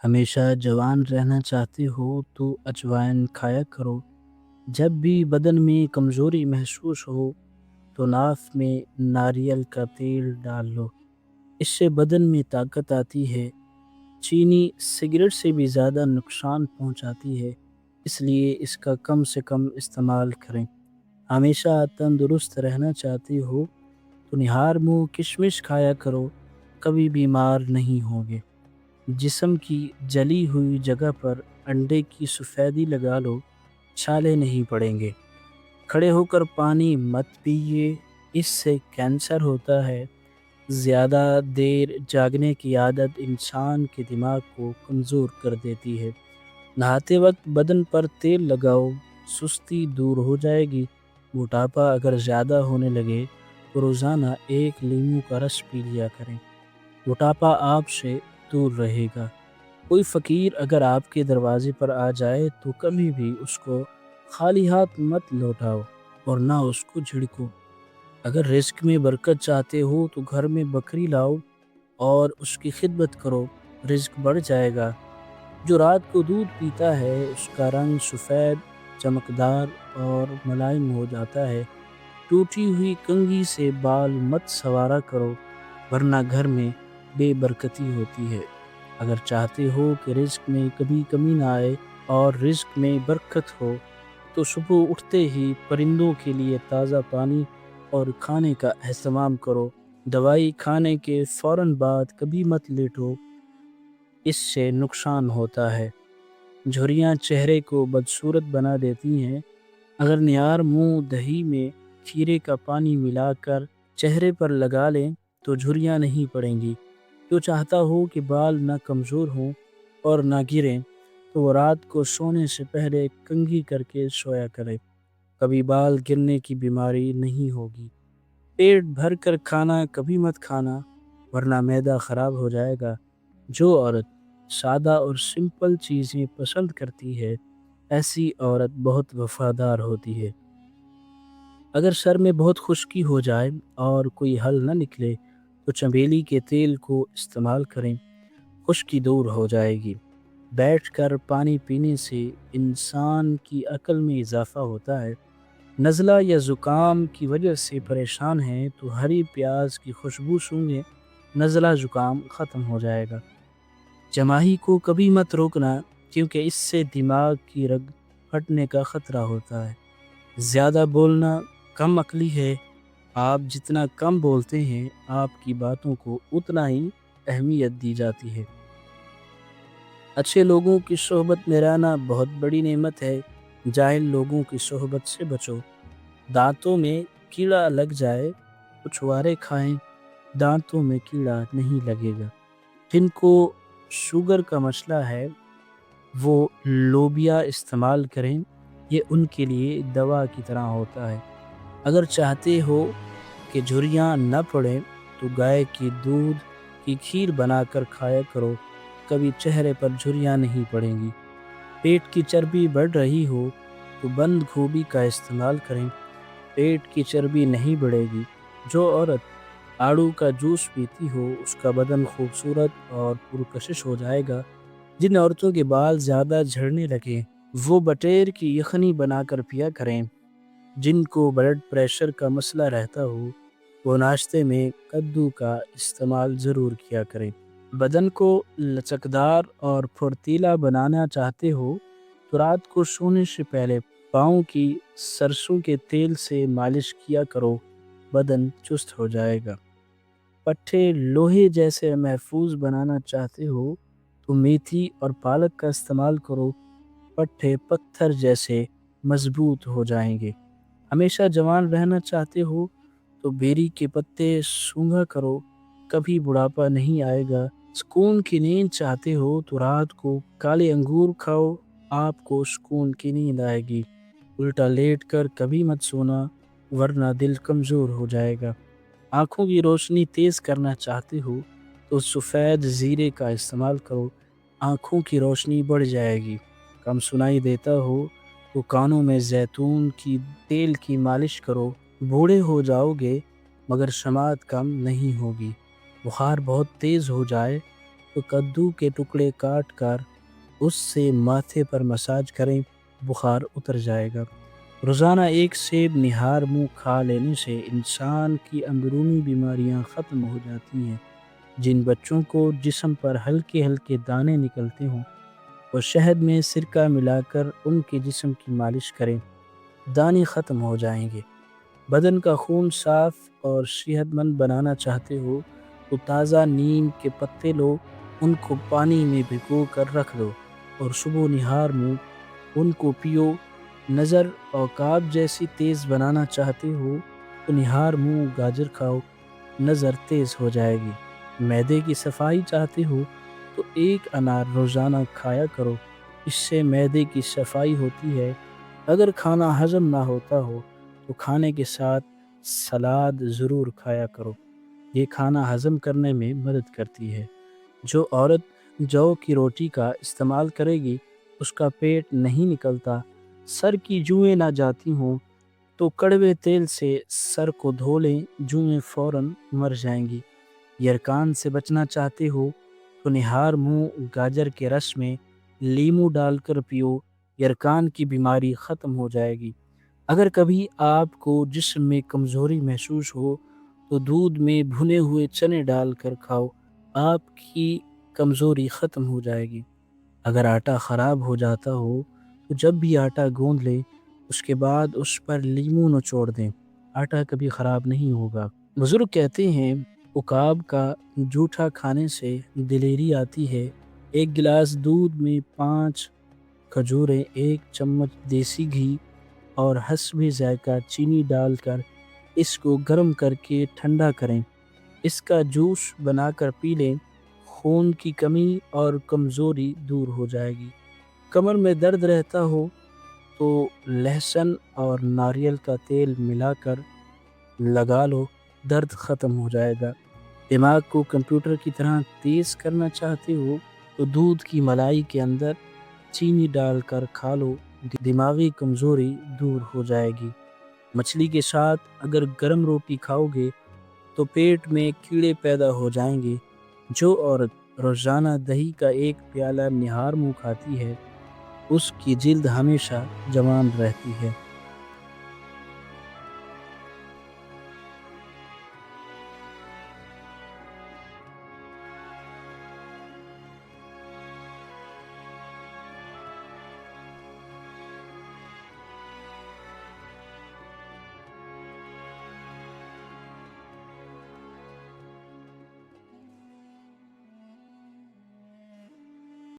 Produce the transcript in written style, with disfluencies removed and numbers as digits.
ہمیشہ جوان رہنا چاہتے ہو تو اجوائن کھایا کرو۔ جب بھی بدن میں کمزوری محسوس ہو تو ناف میں ناریل کا تیل ڈال لو، اس سے بدن میں طاقت آتی ہے۔ چینی سگریٹ سے بھی زیادہ نقصان پہنچاتی ہے، اس لیے اس کا کم سے کم استعمال کریں۔ ہمیشہ تندرست رہنا چاہتے ہو تو نہار منہ کشمش کھایا کرو، کبھی بیمار نہیں ہوگے۔ جسم کی جلی ہوئی جگہ پر انڈے کی سفیدی لگا لو، چھالے نہیں پڑیں گے۔ کھڑے ہو کر پانی مت پیئے، اس سے کینسر ہوتا ہے۔ زیادہ دیر جاگنے کی عادت انسان کے دماغ کو کمزور کر دیتی ہے۔ نہاتے وقت بدن پر تیل لگاؤ، سستی دور ہو جائے گی۔ موٹاپا اگر زیادہ ہونے لگے تو روزانہ 1 لیموں کا رس پی لیا کریں، موٹاپا آپ سے دور رہے گا۔ کوئی فقیر اگر آپ کے دروازے پر آ جائے تو کبھی بھی اس کو خالی ہاتھ مت لوٹاؤ اور نہ اس کو جھڑکو۔ اگر رزق میں برکت چاہتے ہو تو گھر میں بکری لاؤ اور اس کی خدمت کرو، رزق بڑھ جائے گا۔ جو رات کو دودھ پیتا ہے اس کا رنگ سفید، چمکدار اور ملائم ہو جاتا ہے۔ ٹوٹی ہوئی کنگھی سے بال مت سنوارا کرو ورنہ گھر میں بے برکتی ہوتی ہے۔ اگر چاہتے ہو کہ رزق میں کبھی کمی نہ آئے اور رزق میں برکت ہو تو صبح اٹھتے ہی پرندوں کے لیے تازہ پانی اور کھانے کا اہتمام کرو۔ دوائی کھانے کے فوراً بعد کبھی مت لیٹو، اس سے نقصان ہوتا ہے۔ جھریاں چہرے کو بدصورت بنا دیتی ہیں۔ اگر نہار منہ دہی میں کھیرے کا پانی ملا کر چہرے پر لگا لیں تو جھریاں نہیں پڑیں گی۔ جو چاہتا ہو کہ بال نہ کمزور ہوں اور نہ گریں تو وہ رات کو سونے سے پہلے کنگھی کر کے سویا کرے، کبھی بال گرنے کی بیماری نہیں ہوگی۔ پیٹ بھر کر کھانا کبھی مت کھانا ورنہ معدہ خراب ہو جائے گا۔ جو عورت سادہ اور سمپل چیزیں پسند کرتی ہے ایسی عورت بہت وفادار ہوتی ہے۔ اگر سر میں بہت خشکی ہو جائے اور کوئی حل نہ نکلے تو چنبیلی کے تیل کو استعمال کریں، خشکی دور ہو جائے گی۔ بیٹھ کر پانی پینے سے انسان کی عقل میں اضافہ ہوتا ہے۔ نزلہ یا زکام کی وجہ سے پریشان ہیں تو ہری پیاز کی خوشبو سونگھیں، نزلہ زکام ختم ہو جائے گا۔ جماہی کو کبھی مت روکنا کیونکہ اس سے دماغ کی رگ پھٹنے کا خطرہ ہوتا ہے۔ زیادہ بولنا کم عقلی ہے۔ آپ جتنا کم بولتے ہیں آپ کی باتوں کو اتنا ہی اہمیت دی جاتی ہے۔ اچھے لوگوں کی صحبت میں رہنا بہت بڑی نعمت ہے، جاہل لوگوں کی صحبت سے بچو۔ دانتوں میں کیڑا لگ جائے تو چھوارے کھائیں، دانتوں میں کیڑا نہیں لگے گا۔ جن کو شوگر کا مسئلہ ہے وہ لوبیا استعمال کریں، یہ ان کے لیے دوا کی طرح ہوتا ہے۔ اگر چاہتے ہو کہ جھریاں نہ پڑیں تو گائے کی دودھ کی کھیر بنا کر کھایا کرو، کبھی چہرے پر جھریاں نہیں پڑیں گی۔ پیٹ کی چربی بڑھ رہی ہو تو بند گوبھی کا استعمال کریں، پیٹ کی چربی نہیں بڑھے گی۔ جو عورت آڑو کا جوس پیتی ہو اس کا بدن خوبصورت اور پرکشش ہو جائے گا۔ جن عورتوں کے بال زیادہ جھڑنے لگے وہ بٹیر کی یخنی بنا کر پیا کریں۔ جن کو بلڈ پریشر کا مسئلہ رہتا ہو وہ ناشتے میں کدو کا استعمال ضرور کیا کریں۔ بدن کو لچکدار اور پھرتیلا بنانا چاہتے ہو تو رات کو سونے سے پہلے پاؤں کی سرسوں کے تیل سے مالش کیا کرو، بدن چست ہو جائے گا۔ پٹھے لوہے جیسے محفوظ بنانا چاہتے ہو تو میتھی اور پالک کا استعمال کرو، پٹھے پتھر جیسے مضبوط ہو جائیں گے۔ ہمیشہ جوان رہنا چاہتے ہو تو بیری کے پتے سونگھا کرو، کبھی بڑھاپا نہیں آئے گا۔ سکون کی نیند چاہتے ہو تو رات کو کالے انگور کھاؤ، آپ کو سکون کی نیند آئے گی۔ الٹا لیٹ کر کبھی مت سونا ورنہ دل کمزور ہو جائے گا۔ آنکھوں کی روشنی تیز کرنا چاہتے ہو تو سفید زیرے کا استعمال کرو، آنکھوں کی روشنی بڑھ جائے گی۔ کم سنائی دیتا ہو تو کانوں میں زیتون کی تیل کی مالش کرو، بوڑھے ہو جاؤ گے مگر سماعت کم نہیں ہوگی۔ بخار بہت تیز ہو جائے تو کدو کے ٹکڑے کاٹ کر اس سے ماتھے پر مساج کریں، بخار اتر جائے گا۔ روزانہ ایک سیب نہار منہ کھا لینے سے انسان کی اندرونی بیماریاں ختم ہو جاتی ہیں۔ جن بچوں کو جسم پر ہلکے ہلکے دانے نکلتے ہوں وہ شہد میں سرکہ ملا کر ان کے جسم کی مالش کریں، دانے ختم ہو جائیں گے۔ بدن کا خون صاف اور صحت مند بنانا چاہتے ہو تو تازہ نیم کے پتے لو، ان کو پانی میں بھگو کر رکھ دو اور صبح نہار منہ ان کو پیو۔ نظر اور قاب جیسی تیز بنانا چاہتے ہو تو نہار منہ گاجر کھاؤ، نظر تیز ہو جائے گی۔ معدے کی صفائی چاہتے ہو تو ایک انار روزانہ کھایا کرو، اس سے معدے کی صفائی ہوتی ہے۔ اگر کھانا ہضم نہ ہوتا ہو تو کھانے کے ساتھ سلاد ضرور کھایا کرو، یہ کھانا ہضم کرنے میں مدد کرتی ہے۔ جو عورت جو کی روٹی کا استعمال کرے گی اس کا پیٹ نہیں نکلتا، سر کی جوئیں نہ جاتی ہوں تو کڑوے تیل سے سر کو دھو لیں، جوئیں فوراً مر جائیں گی۔ یرکان سے بچنا چاہتے ہو تو نہار منہ گاجر کے رس میں لیمو ڈال کر پیو، یرکان کی بیماری ختم ہو جائے گی۔ اگر کبھی آپ کو جسم میں کمزوری محسوس ہو تو دودھ میں بھنے ہوئے چنے ڈال کر کھاؤ، آپ کی کمزوری ختم ہو جائے گی۔ اگر آٹا خراب ہو جاتا ہو تو جب بھی آٹا گوندھ لیں اس کے بعد اس پر لیمو نچوڑ دیں، آٹا کبھی خراب نہیں ہوگا۔ بزرگ کہتے ہیں عکاب کا جوٹھا کھانے سے دلیری آتی ہے۔ ایک گلاس دودھ میں 5 کھجوریں، 1 چمچ دیسی گھی اور حسب ذائقہ چینی ڈال کر اس کو گرم کر کے ٹھنڈا کریں، اس کا جوس بنا کر پی لیں، خون کی کمی اور کمزوری دور ہو جائے گی۔ کمر میں درد رہتا ہو تو لہسن اور ناریل کا تیل ملا کر لگا لو، درد ختم ہو جائے گا۔ دماغ کو کمپیوٹر کی طرح تیز کرنا چاہتے ہو تو دودھ کی ملائی کے اندر چینی ڈال کر کھا لو، دماغی کمزوری دور ہو جائے گی۔ مچھلی کے ساتھ اگر گرم روٹی کھاؤ گے تو پیٹ میں کیڑے پیدا ہو جائیں گے۔ جو عورت روزانہ دہی کا 1 پیالہ نہار منہ کھاتی ہے اس کی جلد ہمیشہ جوان رہتی ہے۔